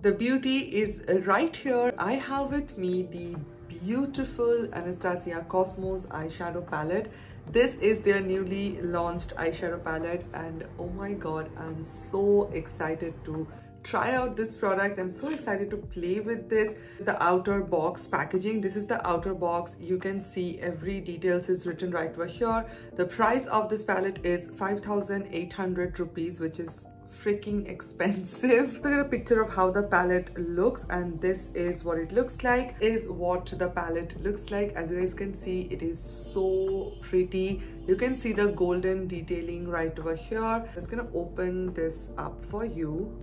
The beauty is right here. I have with me the beautiful Anastasia Cosmos Eyeshadow Palette. This is their newly launched eyeshadow palette and oh my god, I'm so excited to try out this product. I'm so excited to play with this. The outer box packaging, this is the outer box. You can see every details is written right over here. The price of this palette is 5,800 rupees, which is freaking expensive. So I got a picture of how the palette looks and this is what it looks like, is what the palette looks like. As you guys can see, it is so pretty. You can see the golden detailing right over here. I'm just gonna open this up for you.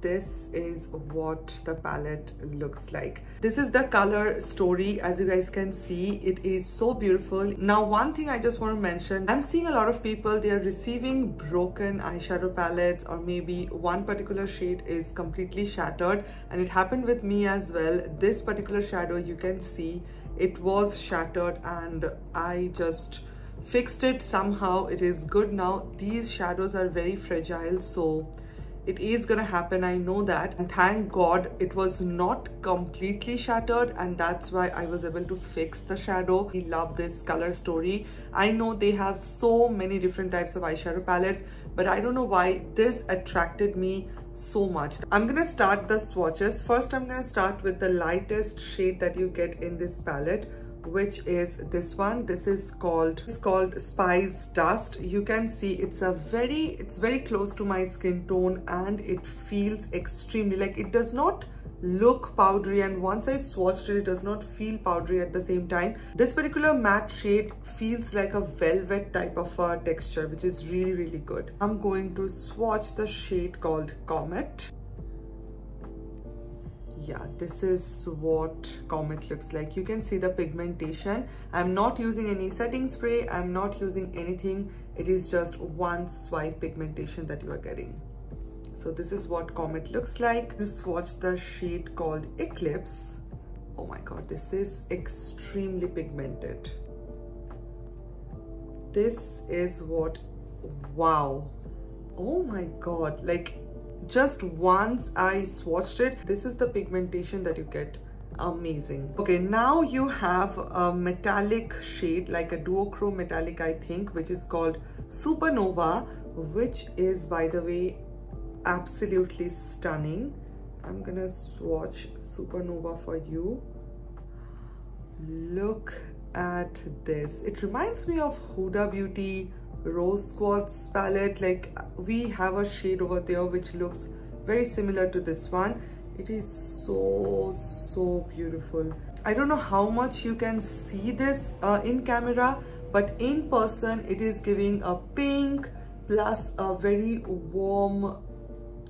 This is what the palette looks like. This is the color story. As you guys can see, it is so beautiful. Now, one thing I just want to mention, I'm seeing a lot of people, they are receiving broken eyeshadow palettes, or maybe one particular shade is completely shattered, and it happened with me as well. This particular shadow, you can see it was shattered and I just fixed it somehow. It is good now. These shadows are very fragile, so it is gonna happen, I know that, and thank god it was not completely shattered, and that's why I was able to fix the shadow. I love this color story. I know they have so many different types of eyeshadow palettes, but I don't know why this attracted me so much. I'm gonna start the swatches. First, I'm gonna start with the lightest shade that you get in this palette, which is this one. This is called Spice Dust. You can see it's very close to my skin tone and it feels extremely, like, it does not look powdery, and once I swatched it, it does not feel powdery at the same time. This particular matte shade feels like a velvet type of a texture, which is really good. I'm going to swatch the shade called Comet. Yeah, this is what Comet looks like. You can see the pigmentation. I'm not using any setting spray. I'm not using anything. It is just one swipe pigmentation that you are getting. So this is what Comet looks like. You swatch the shade called Eclipse. Oh my god, this is extremely pigmented. This is what, wow. Oh my god, like, just once I swatched it, this is the pigmentation that you get. Amazing. Okay, now you have a metallic shade, like a duochrome metallic, I think, which is called Supernova, which is, by the way, absolutely stunning. I'm gonna swatch Supernova for you. Look at this. It reminds me of Huda Beauty Rose Quartz palette. Like, we have a shade over there which looks very similar to this one. It is so beautiful. I don't know how much you can see this in camera, but in person it is giving a pink plus a very warm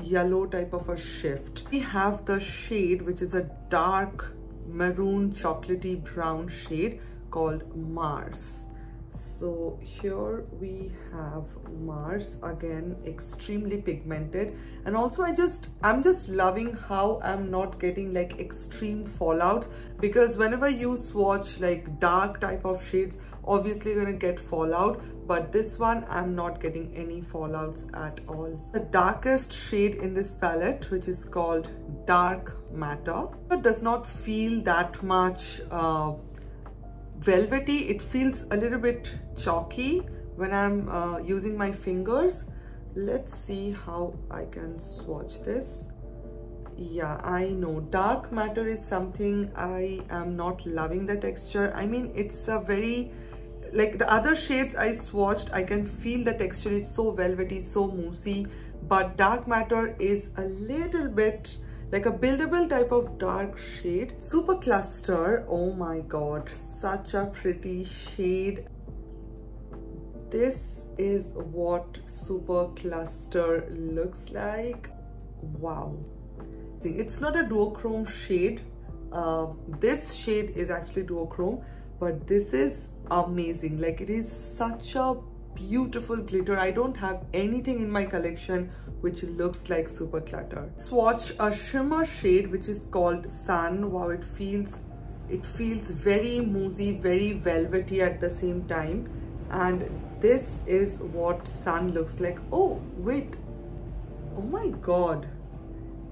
yellow type of a shift. We have the shade which is a dark maroon chocolatey brown shade called Mars. So here we have Mars, again extremely pigmented, and also I'm just loving how I'm not getting like extreme fallouts, because whenever you swatch like dark type of shades, obviously you're gonna get fallout, but this one I'm not getting any fallouts at all. The darkest shade in this palette, which is called Dark Matter, it does not feel that much velvety. It feels a little bit chalky when I'm using my fingers. Let's see how I can swatch this. Yeah, I know Dark Matter is something I am not loving the texture. I mean, it's a very, like the other shades I swatched, I can feel the texture is so velvety, so moussey, but Dark Matter is a little bit like a buildable type of dark shade. Super Cluster, oh my god, such a pretty shade. This is what Super Cluster looks like. Wow. It's not a duochrome shade. This shade is actually duochrome, but this is amazing. Like, it is such a beautiful glitter. I don't have anything in my collection which looks like Super Clutter. Swatch a shimmer shade which is called Sun. Wow, it feels very moussey, very velvety at the same time, and this is what Sun looks like. Oh wait, oh my god,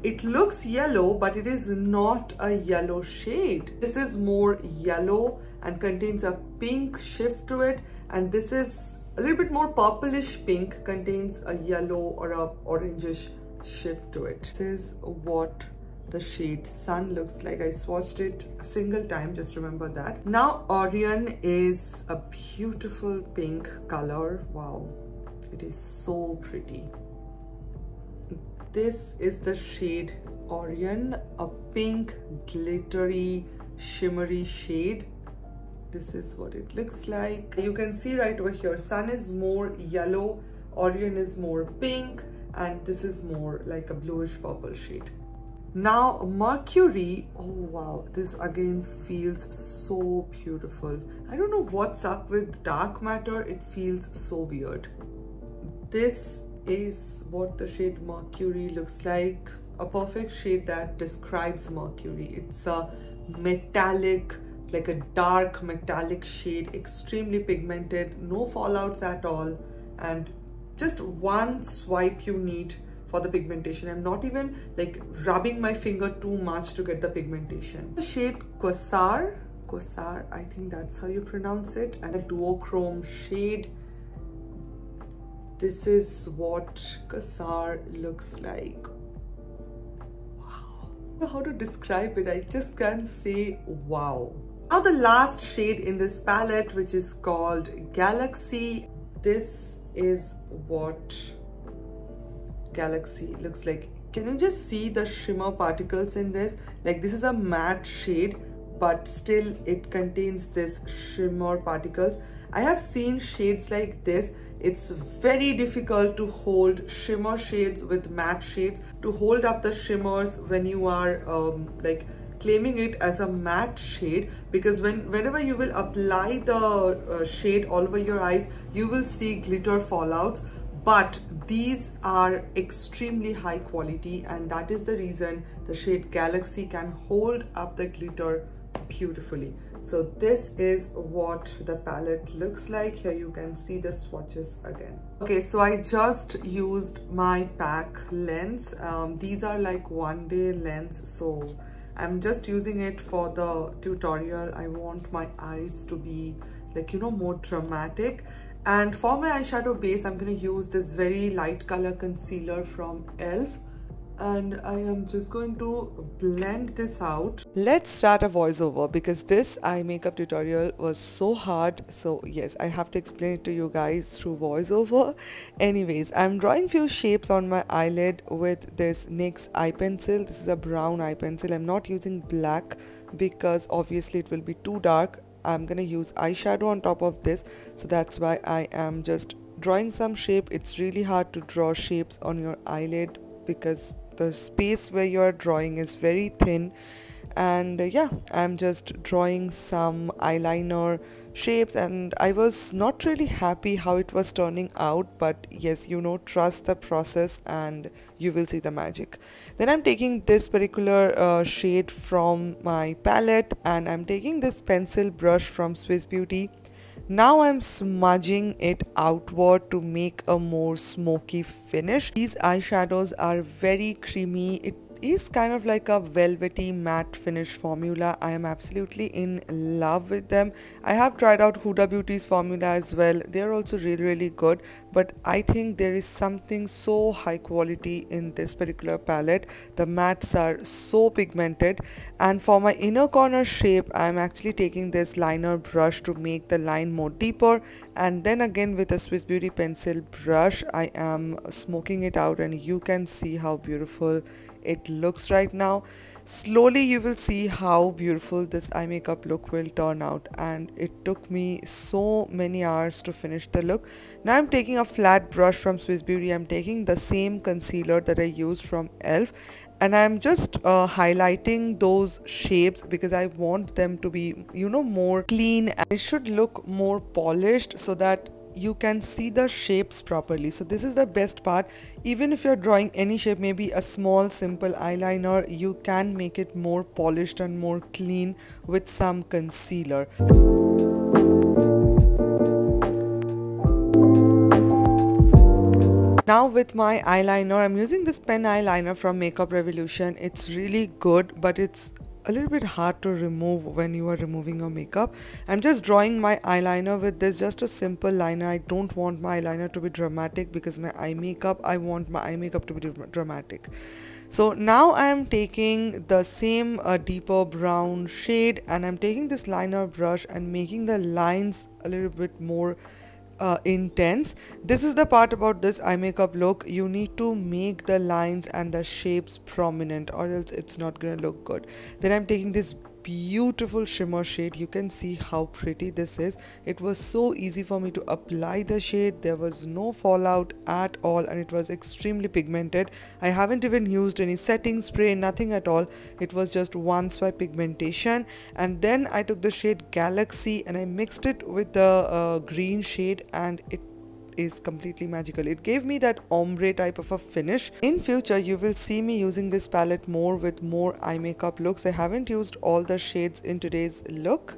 it looks yellow, but it is not a yellow shade. This is more yellow and contains a pink shift to it, and this is a little bit more purplish pink, contains a yellow or a orangish shift to it. This is what the shade Sun looks like. I swatched it a single time, just remember that. Now Orion is a beautiful pink color. Wow, it is so pretty. This is the shade Orion, a pink glittery shimmery shade. This is what it looks like. You can see right over here, Sun is more yellow, Orion is more pink, and this is more like a bluish purple shade. Now Mercury, oh wow, this again feels so beautiful. I don't know what's up with dark matter, it feels so weird. This is what the shade Mercury looks like, a perfect shade that describes Mercury. It's a metallic, like a dark metallic shade, extremely pigmented, no fallouts at all, and just one swipe you need for the pigmentation. I'm not even like rubbing my finger too much to get the pigmentation. The shade Quasar, I think that's how you pronounce it, and a duochrome shade. This is what Quasar looks like. Wow, I don't know how to describe it, I just can't say wow. Now the last shade in this palette, which is called Galaxy. This is what Galaxy looks like. Can you just see the shimmer particles in this? Like, this is a matte shade, but still it contains this shimmer particles. I have seen shades like this. It's very difficult to hold shimmer shades with matte shades, to hold up the shimmers when you are like claiming it as a matte shade, because whenever you will apply the shade all over your eyes, you will see glitter fallouts. But these are extremely high quality, and that is the reason the shade Galaxy can hold up the glitter beautifully. So this is what the palette looks like. Here you can see the swatches again. Okay, so I just used my pack lens. These are like one-day lens, so I'm just using it for the tutorial. I want my eyes to be like, you know, more dramatic. And for my eyeshadow base, I'm going to use this very light color concealer from e.l.f. And I am just going to blend this out. Let's start a voiceover, because this eye makeup tutorial was so hard. So yes, I have to explain it to you guys through voiceover. Anyways, I'm drawing few shapes on my eyelid with this NYX eye pencil. This is a brown eye pencil. I'm not using black because obviously it will be too dark. I'm gonna use eyeshadow on top of this, so that's why I am just drawing some shape. It's really hard to draw shapes on your eyelid because the space where you are drawing is very thin. And yeah, I'm just drawing some eyeliner shapes, and I was not really happy how it was turning out, but yes, you know, trust the process and you will see the magic. Then I'm taking this particular shade from my palette, and I'm taking this pencil brush from Swiss Beauty. Now I'm smudging it outward to make a more smoky finish. These eyeshadows are very creamy. It is kind of like a velvety matte finish formula. I am absolutely in love with them. I have tried out Huda Beauty's formula as well. They are also really good, but I think there is something so high quality in this particular palette. The mattes are so pigmented, and for my inner corner shape, I am actually taking this liner brush to make the line more deeper, and then again with a Swiss Beauty pencil brush, I am smoking it out, and you can see how beautiful it looks right now. Slowly you will see how beautiful this eye makeup look will turn out, and it took me so many hours to finish the look. Now I'm taking a flat brush from Swiss Beauty. I'm taking the same concealer that I used from e.l.f. and I'm just highlighting those shapes because I want them to be, you know, more clean, and it should look more polished so that you can see the shapes properly. So this is the best part. Even if you're drawing any shape, maybe a small simple eyeliner, you can make it more polished and more clean with some concealer. Now with my eyeliner, I'm using this pen eyeliner from Makeup Revolution. It's really good, but it's a little bit hard to remove when you are removing your makeup. I'm just drawing my eyeliner with this, just a simple liner. I don't want my eyeliner to be dramatic because I want my eye makeup to be dramatic. So now I am taking the same deeper brown shade, and I'm taking this liner brush and making the lines a little bit more intense. This is the part about this eye makeup look. You need to make the lines and the shapes prominent, or else it's not gonna look good. Then I'm taking this beautiful shimmer shade. You can see how pretty this is. It was so easy for me to apply the shade. There was no fallout at all, and it was extremely pigmented. I haven't even used any setting spray, nothing at all. It was just one swipe pigmentation. And then I took the shade Galaxy and I mixed it with the green shade, and it is completely magical. It gave me that ombre type of a finish. In future you will see me using this palette more with more eye makeup looks. I haven't used all the shades in today's look.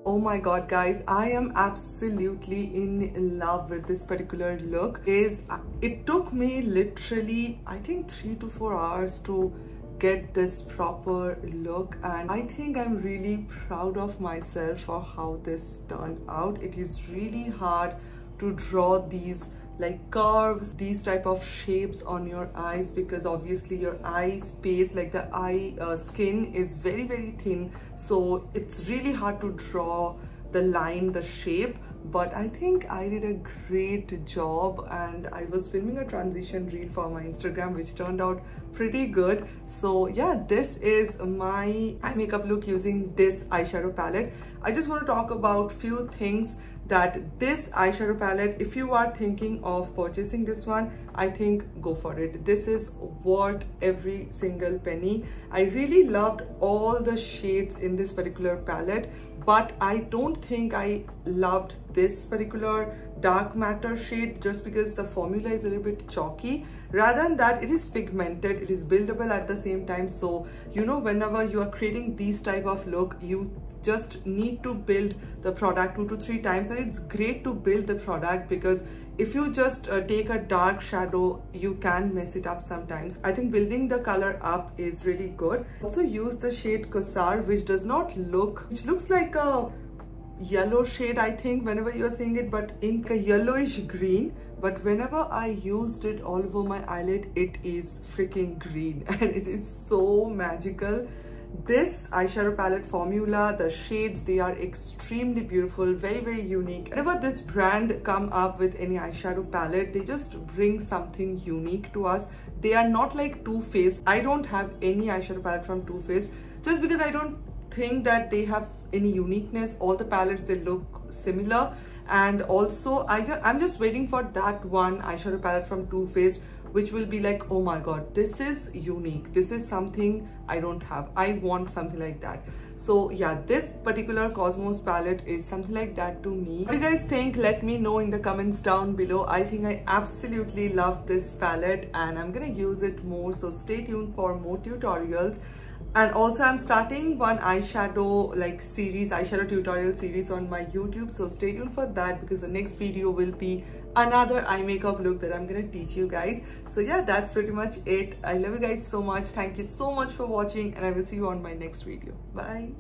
Oh my god guys, I am absolutely in love with this particular look. It took me literally I think 3 to 4 hours to get this proper look, and I think I'm really proud of myself for how this turned out. It is really hard to draw these like curves, these type of shapes on your eyes, because obviously your eye space, like the eye skin is very thin, so it's really hard to draw the line, the shape. But I think I did a great job, and I was filming a transition reel for my Instagram which turned out pretty good. So yeah, this is my eye makeup look using this eyeshadow palette. I just want to talk about few things that this eyeshadow palette, if you are thinking of purchasing this one, I think go for it. This is worth every single penny. I really loved all the shades in this particular palette, but I don't think I loved this particular dark matter shade just because the formula is a little bit chalky. Rather than that, it is pigmented, it is buildable at the same time. So you know, whenever you are creating these type of look, you just need to build the product 2 to 3 times, and it's great to build the product, because if you just take a dark shadow, you can mess it up sometimes. I think building the color up is really good. Also use the shade Kosar, which looks like a yellow shade, I think, whenever you are seeing it, but in a yellowish green. But whenever I used it all over my eyelid, it is freaking green and it is so magical. This eyeshadow palette formula, the shades, they are extremely beautiful, very unique. Whenever this brand come up with any eyeshadow palette, they just bring something unique to us. They are not like Too Faced. I don't have any eyeshadow palette from Too Faced just because I don't think that they have any uniqueness. All the palettes, they look similar. And also I'm just waiting for that one eyeshadow palette from Too Faced which will be like, oh my god, this is unique, this is something I don't have, I want something like that. So yeah, this particular Cosmos palette is something like that to me. What do you guys think? Let me know in the comments down below. I think I absolutely love this palette and I'm gonna use it more, so stay tuned for more tutorials. And also I'm starting one eyeshadow tutorial series on my YouTube, so stay tuned for that, because the next video will be another eye makeup look that I'm gonna teach you guys. So yeah, that's pretty much it. I love you guys so much. Thank you so much for watching, and I will see you on my next video. Bye.